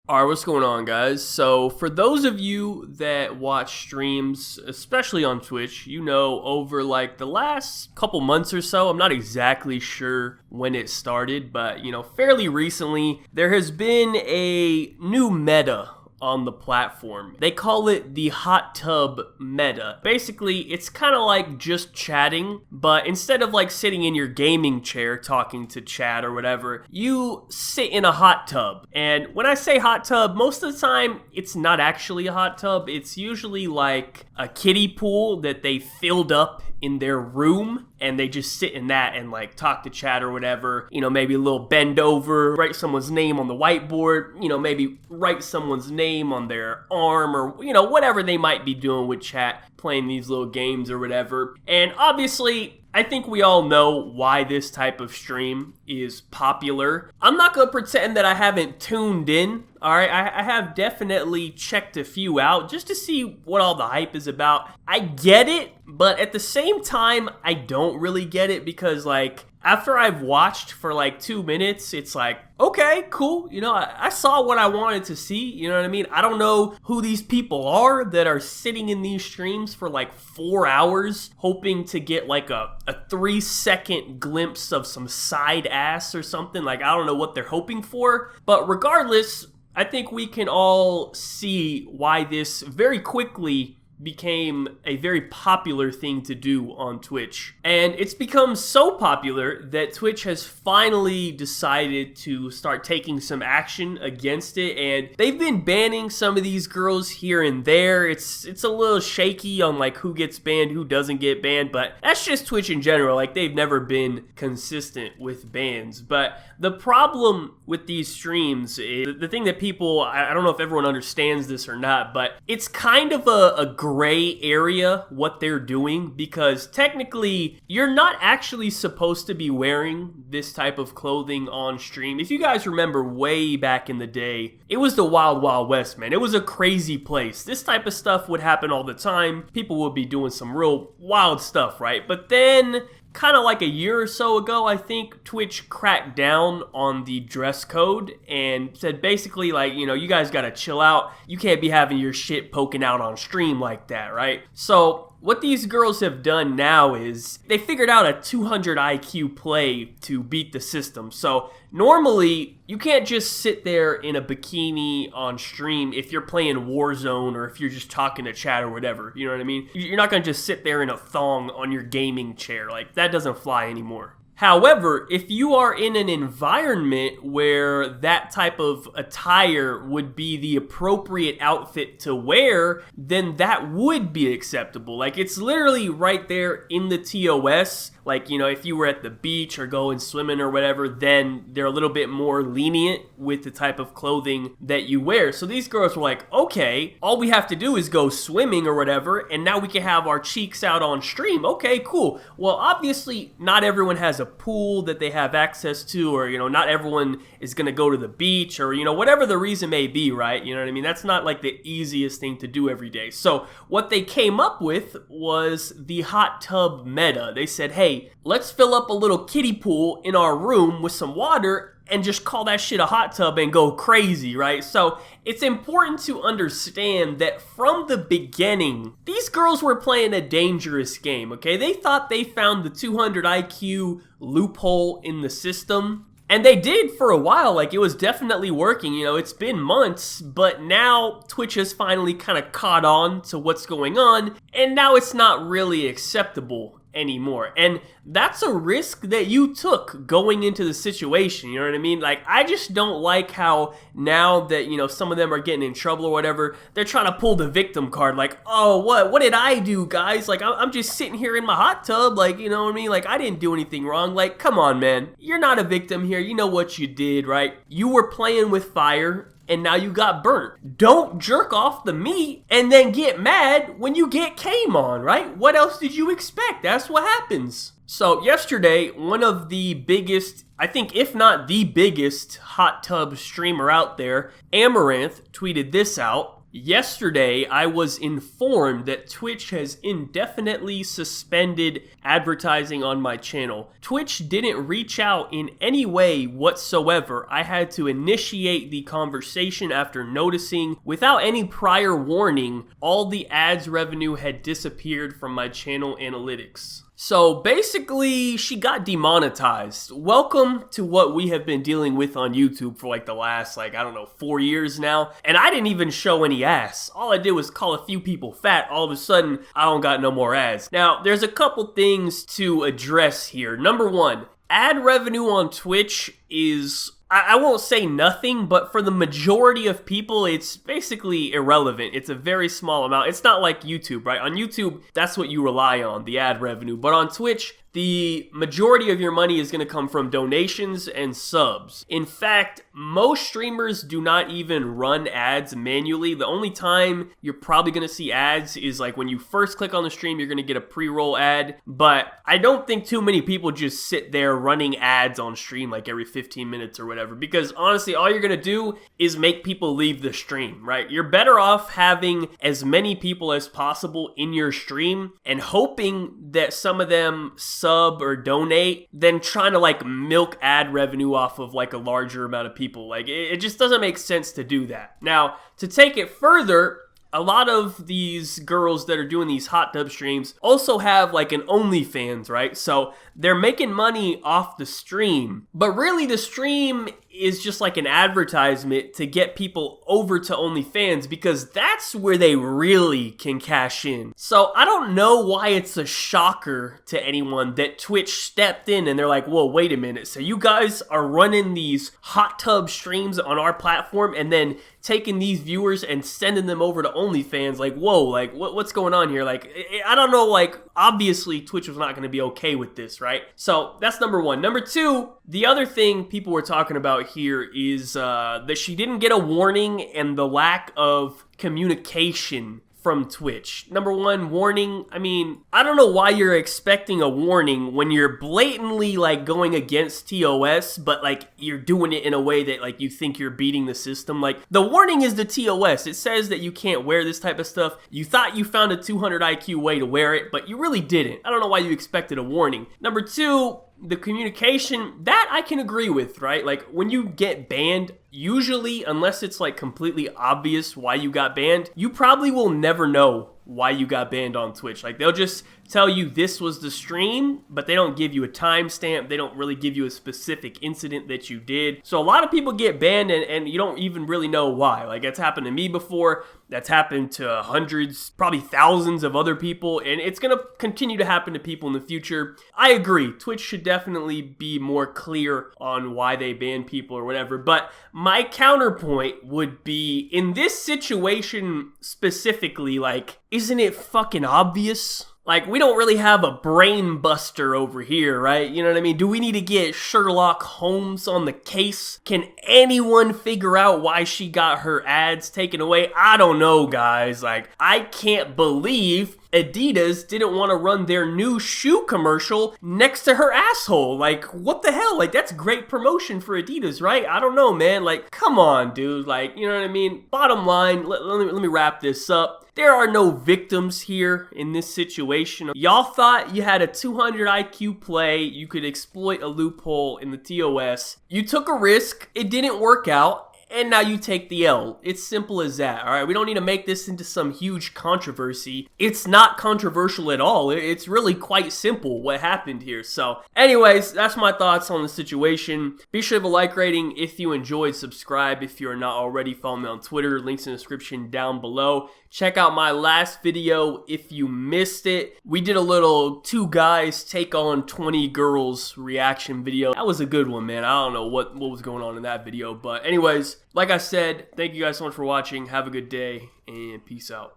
Alright, what's going on, guys? So, for those of you that watch streams, especially on Twitch, you know, over like the last couple months or so, I'm not exactly sure when it started, but fairly recently, there has been a new meta on the platform. They call it the hot tub meta. Basically, it's kind of like just chatting, but instead of like sitting in your gaming chair talking to chat or whatever, you sit in a hot tub. And when I say hot tub, most of the time, it's not actually a hot tub. It's usually like a kiddie pool that they filled up in their room, and they just sit in that and like talk to chat or whatever. Maybe a little bend over, write someone's name on the whiteboard, maybe write someone's name on their arm, or whatever they might be doing with chat, playing these little games or whatever. And obviously, I think we all know why this type of stream is popular. I'm not going to pretend that I haven't tuned in. Alright, I have definitely checked a few out just to see what all the hype is about. I get it, but at the same time, I don't really get it because, like, after I've watched for like 2 minutes, it's like, okay, cool. I saw what I wanted to see. You know what I mean? I don't know who these people are that are sitting in these streams for like 4 hours hoping to get like a 3-second glimpse of some side ass or something. Like, I don't know what they're hoping for. But regardless, I think we can all see why this very quickly became a very popular thing to do on Twitch. And it's become so popular that Twitch has finally decided to start taking some action against it, and they've been banning some of these girls here and there. It's a little shaky on like who gets banned, who doesn't get banned, but that's just Twitch in general. Like, they've never been consistent with bans. But the problem with these streams is the thing that people, I don't know if everyone understands this or not, but it's kind of a gray area what they're doing, because technically you're not actually supposed to be wearing this type of clothing on stream. If you guys remember way back in the day, it was the Wild Wild West, man. It was a crazy place. This type of stuff would happen all the time. People would be doing some real wild stuff, right? But then, kind of like a year or so ago, I think, Twitch cracked down on the dress code and said basically like, you guys gotta chill out. You can't be having your shit poking out on stream like that, right? So what these girls have done now is they figured out a 200 IQ play to beat the system. So normally, you can't just sit there in a bikini on stream if you're playing Warzone or if you're just talking to chat or whatever. You know what I mean? You're not going to just sit there in a thong on your gaming chair. Like, that doesn't fly anymore. However, if you are in an environment where that type of attire would be the appropriate outfit to wear, then that would be acceptable. Like, it's literally right there in the TOS. Like, if you were at the beach or going swimming or whatever, then they're a little bit more lenient with the type of clothing that you wear. So these girls were like, okay, all we have to do is go swimming or whatever, and now we can have our cheeks out on stream. Okay, cool. Well, obviously, not everyone has a pool that they have access to, or, not everyone is going to go to the beach, or, whatever the reason may be, right? You know what I mean? That's not like the easiest thing to do every day. So what they came up with was the hot tub meta. They said, hey, let's fill up a little kiddie pool in our room with some water and just call that shit a hot tub and go crazy, right? So it's important to understand that from the beginning, these girls were playing a dangerous game, okay? They thought they found the 200 IQ loophole in the system. And they did for a while. Like, it was definitely working. It's been months, but now Twitch has finally kind of caught on to what's going on, and now it's not really acceptable anymore. And that's a risk that you took going into the situation, you know what I mean? Like, I just don't like how now that, some of them are getting in trouble or whatever, they're trying to pull the victim card, like, oh, what did I do, guys? Like, I'm just sitting here in my hot tub, like, you know what I mean? Like, I didn't do anything wrong. Like, come on, man. You're not a victim here. You know what you did, right? You were playing with fire, and now you got burnt. Don't jerk off the meat and then get mad when you get came on, right? What else did you expect? That's what happens. So yesterday, one of the biggest, I think if not the biggest hot tub streamer out there, Amaranth, tweeted this out. Yesterday, I was informed that Twitch has indefinitely suspended advertising on my channel. Twitch didn't reach out in any way whatsoever. I had to initiate the conversation after noticing, without any prior warning, all the ads revenue had disappeared from my channel analytics. So basically, she got demonetized. Welcome to what we have been dealing with on YouTube for like the last, 4 years now. And I didn't even show any ass. All I did was call a few people fat. All of a sudden, I don't got no more ads. Now, there's a couple things to address here. Number one, ad revenue on Twitch is, I won't say nothing, but for the majority of people, it's basically irrelevant. It's a very small amount. It's not like YouTube, right? On YouTube, that's what you rely on, the ad revenue. But on Twitch, the majority of your money is going to come from donations and subs. In fact, most streamers do not even run ads manually. The only time you're probably going to see ads is like when you first click on the stream, you're going to get a pre-roll ad. But I don't think too many people just sit there running ads on stream like every 15 minutes or whatever. Because honestly, all you're going to do is make people leave the stream, right? You're better off having as many people as possible in your stream and hoping that some of them sub or donate than trying to like milk ad revenue off of like a larger amount of people. Like it just doesn't make sense to do that. Now, to take it further, a lot of these girls that are doing these hot tub streams also have like an OnlyFans, right? So they're making money off the stream, but really the stream is just like an advertisement to get people over to OnlyFans because that's where they really can cash in. So I don't know why it's a shocker to anyone that Twitch stepped in and they're like, whoa, wait a minute. So you guys are running these hot tub streams on our platform and then taking these viewers and sending them over to OnlyFans. Like, whoa, like what's going on here? Like, I don't know, like obviously Twitch was not going to be okay with this, right? So that's number one. Number two, the other thing people were talking about here is that she didn't get a warning and the lack of communication from Twitch. Number one, warning. I mean, I don't know why you're expecting a warning when you're blatantly like going against TOS, but like you're doing it in a way that like you think you're beating the system. Like the warning is the TOS. It says that you can't wear this type of stuff. You thought you found a 200 IQ way to wear it, but you really didn't. I don't know why you expected a warning. Number two, the communication, that I can agree with, right? Like when you get banned, usually, unless it's like completely obvious why you got banned, you probably will never know why you got banned on Twitch. Like they'll just tell you this was the stream, but they don't give you a timestamp. They don't really give you a specific incident that you did. So a lot of people get banned and you don't even really know why. Like that's happened to me before. That's happened to hundreds, probably thousands of other people, and it's going to continue to happen to people in the future. I agree. Twitch should definitely be more clear on why they ban people or whatever, but my counterpoint would be, in this situation specifically, like, isn't it fucking obvious? Like, we don't really have a brain buster over here, right? You know what I mean? Do we need to get Sherlock Holmes on the case? Can anyone figure out why she got her ads taken away? I don't know, guys. Like, I can't believe Adidas didn't want to run their new shoe commercial next to her asshole. Like, what the hell? Like, that's great promotion for Adidas, right? I don't know, man. Like, come on, dude. Like, you know what I mean? Bottom line, let me wrap this up. There are no victims here in this situation. Y'all thought you had a 200 IQ play, you could exploit a loophole in the TOS. You took a risk, it didn't work out, and now you take the L. It's simple as that, all right? We don't need to make this into some huge controversy. It's not controversial at all. It's really quite simple what happened here. So anyways, that's my thoughts on the situation. Be sure to leave a like rating if you enjoyed. Subscribe if you're not already. Follow me on Twitter. Links in the description down below. Check out my last video if you missed it. We did a little 2 guys take on 20 girls reaction video. That was a good one, man. I don't know what was going on in that video. But anyways, like I said, thank you guys so much for watching. Have a good day and peace out.